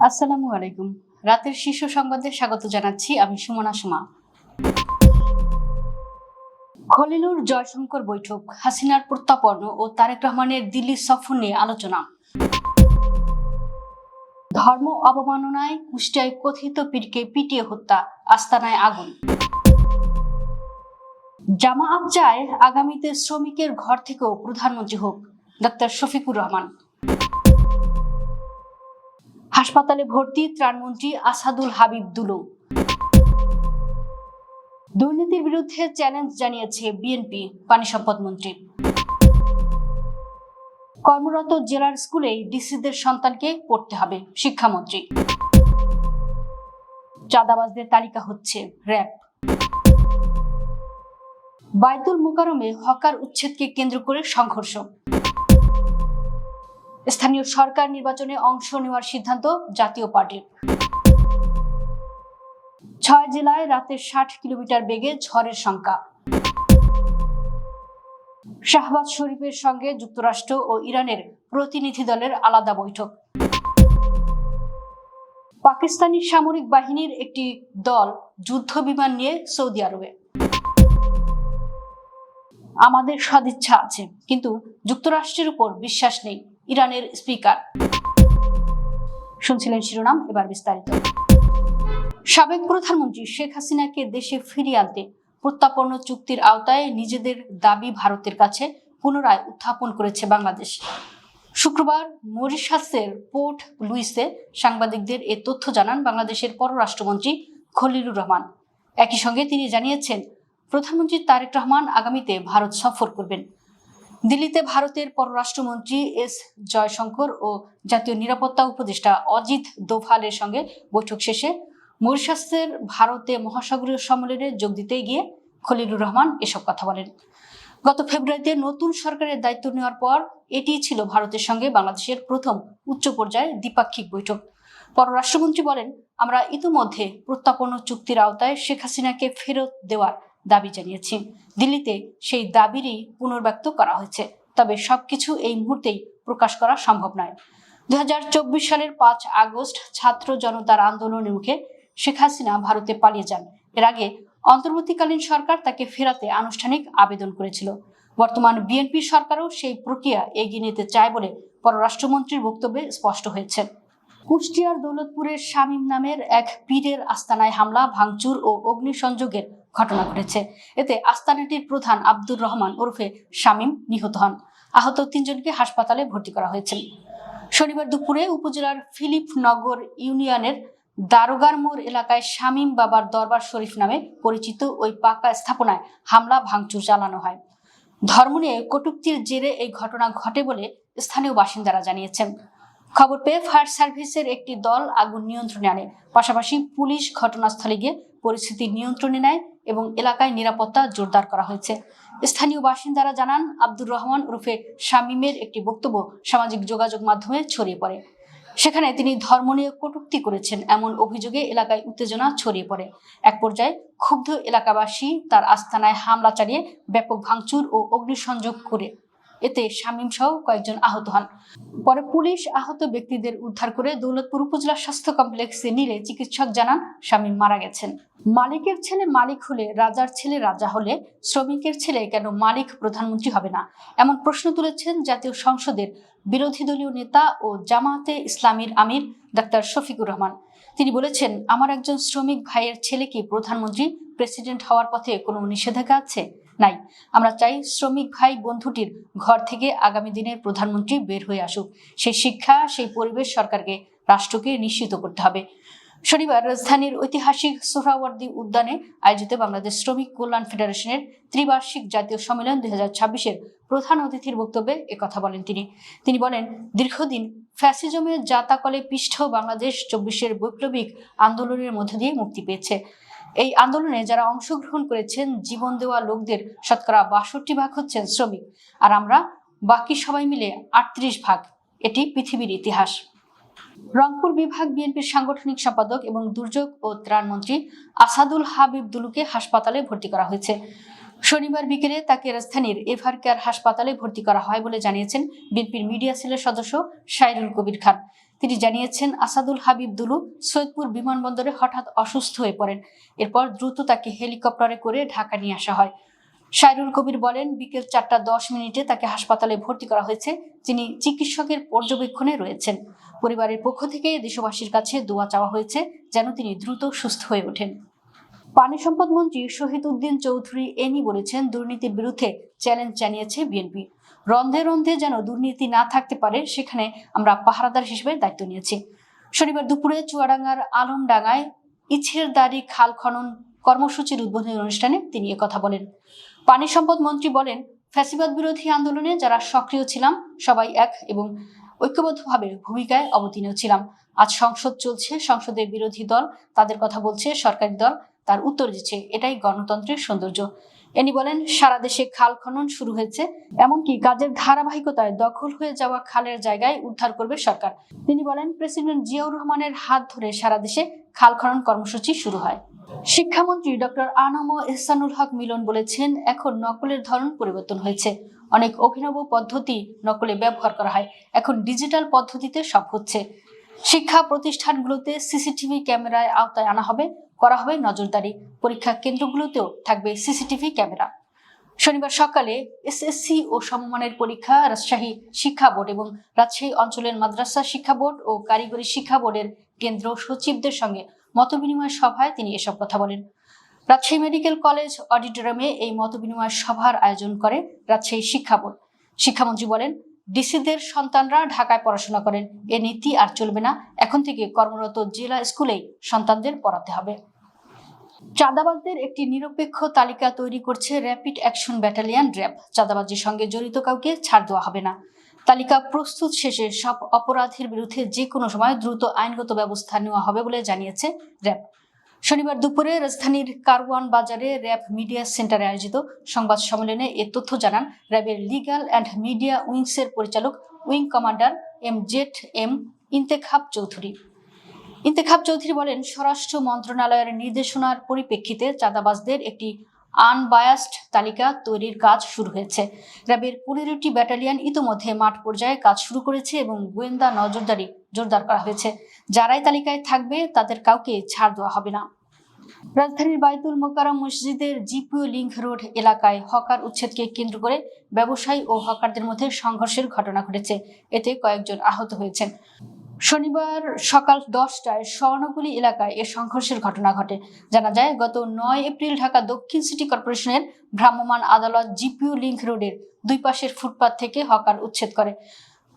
আসসালামু আলাইকুম। রাতের শীর্ষ সংবাদে স্বাগত জানাচ্ছি আমি সুমনা সুমা। খলিলুর জয়শঙ্কর বৈঠক, হাসিনার প্রত্যাপন ও তারেক রহমানের দিল্লি সফর নিয়ে আলোচনা। ধর্ম অবমাননায় কুষ্টিয়ায় কথিত পীরকে পিটিয়ে হত্যা, আস্তানায় আগুন। জামায়াত চায় আগামীতে শ্রমিকের ঘর থেকেও প্রধানমন্ত্রী হোক, ডাক্তার শফিকুর রহমান। হাসপাতালে ভর্তি ত্রাণমন্ত্রী আসাদুল হাবিব দুলু। দুর্নীতির বিরুদ্ধে চ্যালেঞ্জ জানিয়েছে বিএনপি, পানি সম্পদ মন্ত্রী। কর্মরত জেলার স্কুলেই ডিসিদের সন্তানকে পড়তে হবে, শিক্ষামন্ত্রী। চাঁদাবাজদের তালিকা হচ্ছে র‍্যাব। বায়তুল মুকাররমে হকার উচ্ছেদকে কেন্দ্র করে সংঘর্ষ। স্থানীয় সরকার নির্বাচনে অংশ নেওয়ার সিদ্ধান্ত জাতীয় পার্টির। ৬ জেলায় রাতে ৬০ কিলোমিটার বেগে ঝড়ের শঙ্কা। শাহবাজ শরীফের সঙ্গে যুক্তরাষ্ট্র ও ইরানের প্রতিনিধি দলের আলাদা বৈঠক। পাকিস্তানি সামরিক বাহিনীর একটি দল যুদ্ধ বিমান নিয়ে সৌদি আরবে। আমাদের সদিচ্ছা আছে, কিন্তু যুক্তরাষ্ট্রের উপর বিশ্বাস নেই, ইরানের স্পিকার। শুনছিলেন শিরোনাম, এবার বিস্তারিত। সাবেক প্রধানমন্ত্রী শেখ হাসিনাকে দেশে ফিরিয়ে আনতে প্রত্যাপন চুক্তির আওতায় নিজেদের দাবি ভারতের কাছে পুনরায় উত্থাপন করেছে বাংলাদেশ। শুক্রবার মরিশাসের পোর্ট লুইসে সাংবাদিকদের এ তথ্য জানান বাংলাদেশের পররাষ্ট্রমন্ত্রী খলিলুর রহমান। একই সঙ্গে তিনি জানিয়েছেন, প্রধানমন্ত্রী তারেক রহমান আগামীতে ভারত সফর করবেন। দিল্লিতে ভারতের পররাষ্ট্রমন্ত্রী এস জয়শঙ্কর ও জাতীয় নিরাপত্তা উপদেষ্টা অজিত দোভালের সঙ্গে বৈঠক শেষে মরিশাসের ভারতে মহাসাগরীয় সম্মেলনে যোগ দিতে গিয়ে খলিলুর রহমান এসব কথা বলেন। গত ফেব্রুয়ারিতে নতুন সরকারের দায়িত্ব নেওয়ার পর এটি ছিল ভারতের সঙ্গে বাংলাদেশের প্রথম উচ্চ পর্যায়ের দ্বিপাক্ষিক বৈঠক। পররাষ্ট্রমন্ত্রী বলেন, আমরা ইতিমধ্যে প্রত্যাপন চুক্তির আওতায় শেখ হাসিনাকে ফেরত দেওয়ার দাবি জানিয়েছি। দিল্লিতে সেই দাবিরই পুনর্ব্যক্ত করা হয়েছে, তবে সবকিছু এই মুহূর্তেই প্রকাশ করা সম্ভব নয়। 2024 সালের 5 আগস্ট ছাত্র জনতার আন্দোলনের মুখে শেখ হাসিনা ভারতে পালিয়ে যান। এর আগে অন্তর্বর্তীকালীন সরকার তাকে ফেরাতে আনুষ্ঠানিক আবেদন করেছিল। বর্তমান বিএনপি সরকারও সেই প্রক্রিয়া এগিয়ে নিতে চায় বলে পররাষ্ট্রমন্ত্রীর বক্তব্যে স্পষ্ট হয়েছে। কুষ্টিয়ার দৌলতপুরের শামীম নামের এক পীরের আস্তানায় হামলা, ভাঙচুর ও অগ্নিসংযোগের ঘটনা ঘটেছে। এতে আস্তানাটির প্রধান আব্দুর রহমান ওরফে শামীম নিহত হন। আহত 3 জনকে হাসপাতালে ভর্তি করা হয়েছে। শনিবার দুপুরে উপজেলার ফিলিপনগর ইউনিয়নের দারোগার মোড় এলাকায় শামীম বাবার দরবার শরীফ নামে পরিচিত ওই পাকা স্থাপনায় হামলা ভাঙচুর চালানো হয়। ধর্ম নিয়ে কটূক্তির জেরে এই ঘটনা ঘটে বলে স্থানীয় বাসিন্দারা জানিয়েছেন। খবর পেয়ে ফায়ার সার্ভিসের একটি দল আগুন নিয়ন্ত্রণে আনে। পাশাপাশি পুলিশ ঘটনাস্থলে গিয়ে পরিস্থিতি নিয়ন্ত্রণে নেয় এবং এলাকায় নিরাপত্তা জোরদার করা হয়েছে। স্থানীয় বাসিন্দারা জানান, আব্দুর রহমান ওরফে শামীমের একটি বক্তব্য সামাজিক যোগাযোগ মাধ্যমে ছড়িয়ে পড়ে। সেখানে তিনি ধর্ম নিয়ে কটূক্তি করেছেন এমন অভিযোগে এলাকায় উত্তেজনা ছড়িয়ে পড়ে। এক পর্যায়ে ক্ষুব্ধ এলাকাবাসী তার আস্তানায় হামলা চালিয়ে ব্যাপক ভাঙচুর ও অগ্নিসংযোগ করে। এতে শামীম সহ কয়েকজন আহত হন। পরে পুলিশ আহত ব্যক্তিদের উদ্ধার করে দৌলতপুর উপজেলা স্বাস্থ্য কমপ্লেক্সে নিলে চিকিৎসক জানান শামীম মারা গেছেন। মালিকের ছেলে মালিক হলে, রাজার ছেলে রাজা হলে শ্রমিকের ছেলে কেন মালিক প্রধানমন্ত্রী হবে না, এমন প্রশ্ন তুলেছেন জাতীয় সংসদের বিরোধী দলীয় নেতা ও জামায়াতে ইসলামীর আমির ডাক্তার শফিকুর রহমান। তিনি বলেছেন, আমার একজন শ্রমিক ভাইয়ের ছেলে কি প্রধানমন্ত্রী, প্রেসিডেন্ট হওয়ার পথে কোনো নিষেধাজ্ঞা আছে? নাই। আমরা চাই শ্রমিক ভাই বন্ধুটির ঘর থেকে আগামী দিনের প্রধানমন্ত্রী বের হয়ে আসুক। সেই শিক্ষা, সেই পরিবেশ সরকারকে, রাষ্ট্রকে নিশ্চিত করতে হবে। শনিবার রাজধানীর ঐতিহাসিক সোহরাওয়ার্দী উদ্যানে আয়োজিত বাংলাদেশ শ্রমিক কল্যাণ ফেডারেশনের ত্রিবার্ষিক জাতীয় সম্মেলন 2026-এর প্রধান অতিথির বক্তব্যে একথা বলেন তিনি বলেন, দীর্ঘদিন ফ্যাসিজমের জাতাকলে পিষ্ট বাংলাদেশ 24-এর বৈপ্লবিক আন্দোলনের মধ্য দিয়ে মুক্তি পেয়েছে। এই আন্দোলনে যারা অংশগ্রহণ করেছেন, জীবন দেওয়া লোকদের শতকরা 62 ভাগ হচ্ছেন শ্রমিক, আর আমরা বাকি সবাই মিলে 38 ভাগ। এটি পৃথিবীর ইতিহাস। রংপুর বিভাগ বিএনপির সাংগঠনিক সম্পাদক এবং দুর্যোগ ও ত্রাণ মন্ত্রী আসাদুল হাবিব দুলুকে হাসপাতালে ভর্তি করা হয়েছে। শনিবার বিকেলে তাকে রাজধানীর এভার কেয়ার হাসপাতালে ভর্তি করা হয় বলে জানিয়েছেন বিএনপির মিডিয়া সেলের সদস্য সাইরুল কবির খান। তিনি জানিয়েছেন, আসাদুল হাবিব দুলু সৈয়দপুর বিমানবন্দরে হঠাৎ অসুস্থ হয়ে পড়েন। এরপর দ্রুত তাকে হেলিকপ্টারে করে ঢাকা নিয়ে আসা হয়। সাইরুল কবির বলেন, বিকেল 4:10 তাকে হাসপাতালে ভর্তি করা হয়েছে। তিনি চিকিৎসকের পর্যবেক্ষণে রয়েছেন। পরিবারের পক্ষ থেকে দেশবাসীর কাছে দোয়া চাওয়া হয়েছে যেন তিনি দ্রুত সুস্থ হয়ে ওঠেন। পানি সম্পদ মন্ত্রী শহীদ উদ্দিন চৌধুরী এনি বলেছেন, দুর্নীতির বিরুদ্ধে চ্যালেঞ্জ জানিয়েছে বিএনপি। রন্ধে রন্ধে যেন দুর্নীতি না থাকতে পারে সেখানে আমরা পাহারাদার হিসেবে দায়িত্ব নিয়েছি। শনিবার দুপুরে চুয়াডাঙ্গার আলমডাঙ্গায় ইছেরদারি খাল খনন কর্মসূচির উদ্বোধনী অনুষ্ঠানে তিনি একথা বলেন। পানি সম্পদ মন্ত্রী বলেন, ফ্যাসিবাদ বিরোধী আন্দোলনে যারা সক্রিয় ছিলাম সবাই এক এবং ঐক্যবদ্ধভাবে ভূমিকায় অবতীর্ণ ছিলাম। আজ সংসদ চলছে, সংসদের বিরোধী দল তাদের কথা বলছে, সরকারি দল তার উত্তর দিচ্ছে। এটাই গণতন্ত্রের সৌন্দর্য। এনি বলেন, সারা দেশে খাল খনন শুরু হয়েছে, এমনকি কাজের ধারাবাহিকতায় দখল হয়ে যাওয়া খালের জায়গায় উদ্ধার করবে সরকার। তিনি বলেন, প্রেসিডেন্ট জিয়াউর রহমানের হাত ধরে সারা দেশে খাল খনন কর্মসূচি শুরু হয়। শিক্ষামন্ত্রী ডক্টর আনম এহসানুল হক মিলন বলেছেন, এখন নকলের ধরন পরিবর্তন হয়েছে। অনেক অভিনব পদ্ধতি নকলে ব্যবহার করা হয়। এখন ডিজিটাল পদ্ধতিতে সব হচ্ছে। শিক্ষা প্রতিষ্ঠানগুলোতে সিসিটিভি ক্যামেরায় আওতায় আনা হবে, করা হবে নজরদারি। পরীক্ষা কেন্দ্রগুলোতেও থাকবে সিসিটিভি ক্যামেরা। শনিবার সকালে এসএসসি ও সমমানের পরীক্ষা রাজশাহী শিক্ষা বোর্ড এবং রাজশাহী অঞ্চলের মাদ্রাসা শিক্ষা বোর্ড ও কারিগরি শিক্ষা বোর্ডের কেন্দ্র সচিবদের সঙ্গে মতবিনিময় সভায় তিনি এসব কথা বলেন। রাজশাহী মেডিকেল কলেজ অডিটোরিয়ামে এই মতবিনিময় সভার আয়োজন করে রাজশাহী শিক্ষা বোর্ড। শিক্ষামন্ত্রী বলেন, ডিসিদের সন্তানরা ঢাকায় পড়াশোনা করেন, এ নীতি আর চলবে না। এখন থেকে কর্মরত জেলা স্কুলেই সন্তানদের পড়াতে হবে। চাঁদাবাজদের একটি নিরপেক্ষ তালিকা তৈরি করছে র্যাপিড অ্যাকশন ব্যাটালিয়ন র্যাব। চাঁদাবাজির সঙ্গে জড়িত কাউকে ছাড় দেওয়া হবে না। তালিকা প্রস্তুত শেষে সব অপরাধীর বিরুদ্ধে যে কোনো সময় দ্রুত আইনগত ব্যবস্থা নেওয়া হবে বলে জানিয়েছে র্যাব। শনিবার দুপুরে রাজধানীর কারওয়ান বাজারে র্যাব মিডিয়া সেন্টারে আয়োজিত সংবাদ সম্মেলনে এ তথ্য জানান র্যাবের লিগ্যাল অ্যান্ড মিডিয়া উইংসের পরিচালক wing commander M Intekhab Chowdhury বলেন, স্বরাষ্ট্র মন্ত্রণালয়ের নির্দেশনার পরিপ্রেক্ষিতে চাঁদাবাজদের একটি আনবায়াসড তালিকা তৈরির কাজ শুরু হয়েছে। র্যাবের 15টি ব্যাটালিয়ন ইতোমধ্যে মাঠ পর্যায়ে কাজ শুরু করেছে এবং গোয়েন্দা নজরদারি জোরদার করা হয়েছে। যারাই তালিকায় থাকবে তাদের কাউকে ছাড় দেওয়া হবে না। রাজধানীর বাইতুল মোকাররম মসজিদের জিপিও লিংক রোড এলাকায় হকার উচ্ছেদকে কেন্দ্র করে ব্যবসায়ী ও হকারদের মধ্যে সংঘর্ষের ঘটনা ঘটেছে। এতে কয়েকজন আহত হয়েছেন। শনিবার সকাল 10টায় স্বর্ণপল্লী এলাকায় এ সংঘর্ষের ঘটনা ঘটে। জানা যায়, গত 9 এপ্রিল ঢাকা দক্ষিণ সিটি কর্পোরেশনের ভ্রাম্যমাণ আদালত জিপিও লিংক রোডের দুই পাশের ফুটপাত থেকে হকার উচ্ছেদ করে।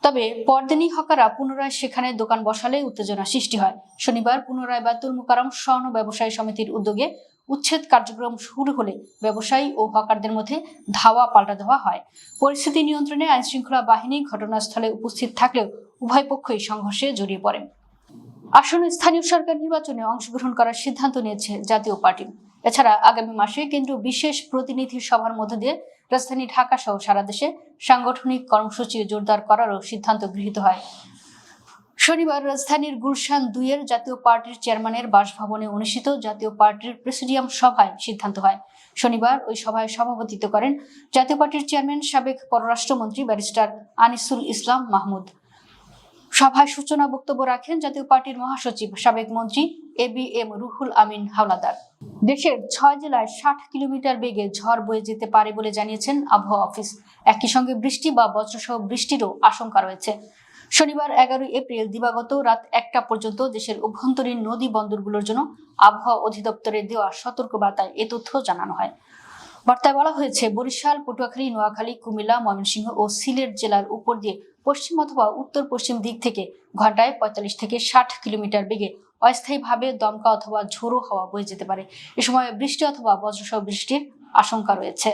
তবে পরদিনই হকাররা পুনরায় সেখানে দোকান বসালে উত্তেজনা সৃষ্টি হয়। শনিবার পুনরায় বাইতুল মোকাররম স্বর্ণ ব্যবসায়ী সমিতির উদ্যোগে উচ্ছেদ কার্যক্রম শুরু হলে ব্যবসায়ী ও হকারদের মধ্যে ধাওয়া পাল্টা দেওয়া হয়। পরিস্থিতি নিয়ন্ত্রণে আইনশৃঙ্খলা বাহিনী ঘটনাস্থলে উপস্থিত থাকলেও উভয় পক্ষই সংঘর্ষে জড়িয়ে পড়ে। আসন্ন স্থানীয় সরকার নির্বাচনে অংশগ্রহণ করার সিদ্ধান্ত নিয়েছে জাতীয় পার্টি। এছাড়া আগামী মাসে কেন্দ্রীয় বিশেষ প্রতিনিধি সভার মধ্য দিয়ে রাজধানী ঢাকা সহ সারা দেশে সাংগঠনিক কর্মসূচি জোরদার করারও সিদ্ধান্ত গৃহীত হয়। শনিবার রাজধানীর গুলশান 2-এর জাতীয় পার্টির চেয়ারম্যানের বাসভবনে অনুষ্ঠিত জাতীয় পার্টির প্রেসিডিয়াম সভায় সিদ্ধান্ত হয়। শনিবার ওই সভায় সভাপতিত্ব করেন জাতীয় পার্টির চেয়ারম্যান সাবেক পররাষ্ট্রমন্ত্রী ব্যারিস্টার আনিসুল ইসলাম মাহমুদ। সভায় সূচনা বক্তব্য রাখেন জাতীয় পার্টির মহাসচিব সাবেক মন্ত্রী ABM রুহুল আমিন হাওলাদার। দেশের 6 জেলায় 60 কিলোমিটার বেগে ঝড় বয়ে যেতে পারে বলে জানিয়েছেন আবহাওয়া অফিস। একই সঙ্গে বৃষ্টি বা বজ্রসহ বৃষ্টিরও আশঙ্কা রয়েছে। শনিবার 11 এপ্রিল দিবাগত রাত 1টা পর্যন্ত দেশের অভ্যন্তরীণ নদী বন্দরগুলোর জন্য আবহাওয়া অধিদপ্তরের দেওয়া সতর্কবার্তায় এ তথ্য জানানো হয়। বার্তায় বলা হয়েছে, বরিশাল, পটুয়াখালী, নোয়াখালী, কুমিল্লা, ময়মনসিংহ ও সিলেট জেলার উপর দিয়ে পশ্চিম অথবা উত্তর পশ্চিম দিক থেকে ঘন্টায় 45 থেকে 60 কিলোমিটার বেগে অস্থায়ীভাবে দমকা অথবা ঝোড়ো হাওয়া বয়ে যেতে পারে। এ সময় বৃষ্টি অথবা বজ্রসহ বৃষ্টির আশঙ্কা রয়েছে।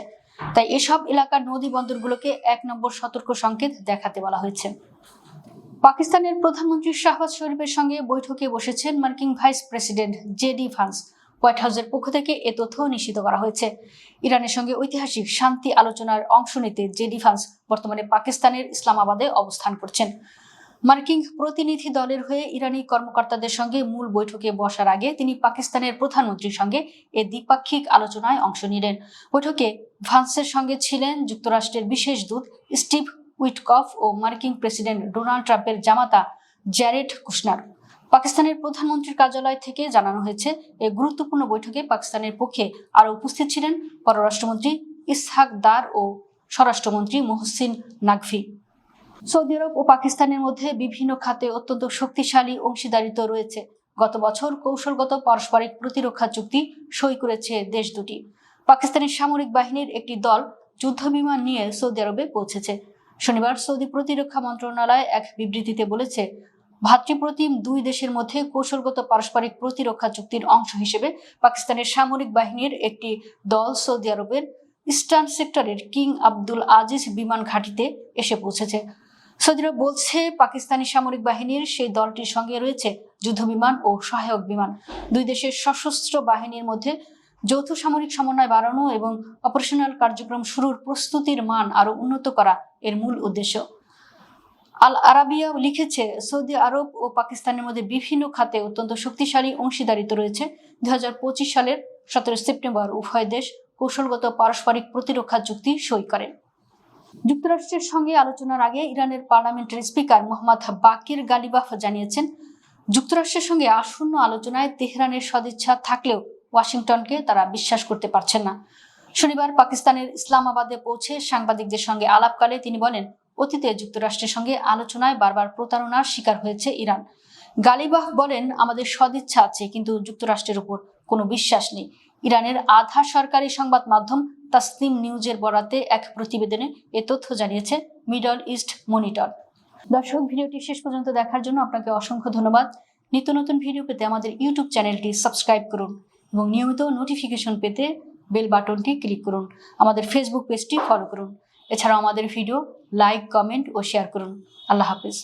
তাই এসব এলাকার নদী বন্দরগুলোকে 1 নম্বর সতর্ক সংকেত দেখাতে বলা হয়েছে। পাকিস্তানের প্রধানমন্ত্রী শাহবাজ শরীফের সঙ্গে বৈঠকে বসেছেন মার্কিন vice president JD Vance. White হাউসের পক্ষ থেকে এ তথ্য নিশ্চিত করা হয়েছে। ইরানের সঙ্গে ঐতিহাসিক শান্তি আলোচনার অংশ নিতে JD ভান্স বর্তমানে পাকিস্তানের ইসলামাবাদে অবস্থান করছেন। মার্কিন প্রতিনিধি দলের হয়ে ইরানি কর্মকর্তাদের সঙ্গে মূল বৈঠকে বসার আগে তিনি পাকিস্তানের প্রধানমন্ত্রীর সঙ্গে এ দ্বিপাক্ষিক আলোচনায় অংশ নিলেন। বৈঠকে ভান্সের সঙ্গে ছিলেন যুক্তরাষ্ট্রের বিশেষ দূত স্টিভ উইটকফ ও মার্কিন প্রেসিডেন্ট ডোনাল্ড ট্রাম্পের জামাতা জ্যারেড কুশনার। পাকিস্তানের প্রধানমন্ত্রীর কার্যালয় থেকে জানানো হয়েছে, এই গুরুত্বপূর্ণ বৈঠকে পাকিস্তানের পক্ষে আরও উপস্থিত ছিলেন পররাষ্ট্রমন্ত্রী ইসহাক দার ও স্বরাষ্ট্রমন্ত্রী মোহসিন নাকভি। সৌদি আরব ও পাকিস্তানের মধ্যে বিভিন্ন খাতে অত্যন্ত শক্তিশালী অংশীদারিত্ব রয়েছে। গত বছর কৌশলগত পারস্পরিক প্রতিরক্ষা চুক্তি সই করেছে দেশ দুটি। পাকিস্তানের সামরিক বাহিনীর একটি দল যুদ্ধবিমান নিয়ে সৌদি আরবে পৌঁছেছে। শনিবার সৌদি প্রতিরক্ষা মন্ত্রণালয় এক বিবৃতিতে বলেছে, ভ্রাতৃপ্রতিম দুই দেশের মধ্যে কৌশলগত পারস্পরিক প্রতিরক্ষা চুক্তির অংশ হিসেবে পাকিস্তানের সামরিক বাহিনীর একটি দল সৌদি আরবের ইস্টার্ন সেক্টরের কিং আব্দুল আজিজ বিমান ঘাঁটিতে এসে পৌঁছেছে। সৌদি আরব বলছে, পাকিস্তানি সামরিক বাহিনীর সেই দলটির সঙ্গে রয়েছে যুদ্ধবিমান ও সহায়ক বিমান। দুই দেশের সশস্ত্র বাহিনীর মধ্যে যৌথ সামরিক সমন্বয় বাড়ানো এবং অপারেশনাল কার্যক্রম শুরুর প্রস্তুতির মান আরও উন্নত করা এর মূল উদ্দেশ্য। আল আরাবিয়া লিখেছে, সৌদি আরব ও পাকিস্তানের মধ্যে বিভিন্ন খাতে অত্যন্ত শক্তিশালী অংশীদারিত্ব রয়েছে। 2025 সালের 17 সেপ্টেম্বর উভয় দেশ কৌশলগত পারস্পরিক প্রতিরক্ষা চুক্তি সই করে। যুক্তরাষ্ট্রের সঙ্গে আলোচনার আগে ইরানের পার্লামেন্টের স্পিকার মোহাম্মদ বাকির গালিবাফ জানিয়েছেন, যুক্তরাষ্ট্রের সঙ্গে আসন্ন আলোচনায় তেহরানের সদিচ্ছা থাকলেও ওয়াশিংটনকে তারা বিশ্বাস করতে পারছেন না। শনিবার পাকিস্তানের ইসলামাবাদে পৌঁছে সাংবাদিকদের সঙ্গে আলাপকালে তিনি বলেন, অতীতে যুক্তরাষ্ট্রের সঙ্গে আলোচনায় বারবার প্রতারণার শিকার হয়েছে ইরান। গালিবাফ বলেন, আমাদের সদিচ্ছা আছে, কিন্তু যুক্তরাষ্ট্রের উপর কোনো বিশ্বাস নেই। ইরানের আধা সরকারি সংবাদ মাধ্যম তাসনিম নিউজের বরাতে এক প্রতিবেদনে এ তথ্য জানিয়েছে মিডল ইস্ট মনিটর। দর্শক, ভিডিওটি শেষ পর্যন্ত দেখার জন্য আপনাকে অসংখ্য ধন্যবাদ। নিত্য নতুন ভিডিও পেতে আমাদের ইউটিউব চ্যানেলটি সাবস্ক্রাইব করুন এবং নিয়মিত নোটিফিকেশন পেতে বেল বাটনটি ক্লিক করুন। আমাদের ফেসবুক পেজটি ফলো করুন। এছাড়াও আমাদের ভিডিও লাইক, কমেন্ট ও শেয়ার করুন। আল্লাহ হাফেজ।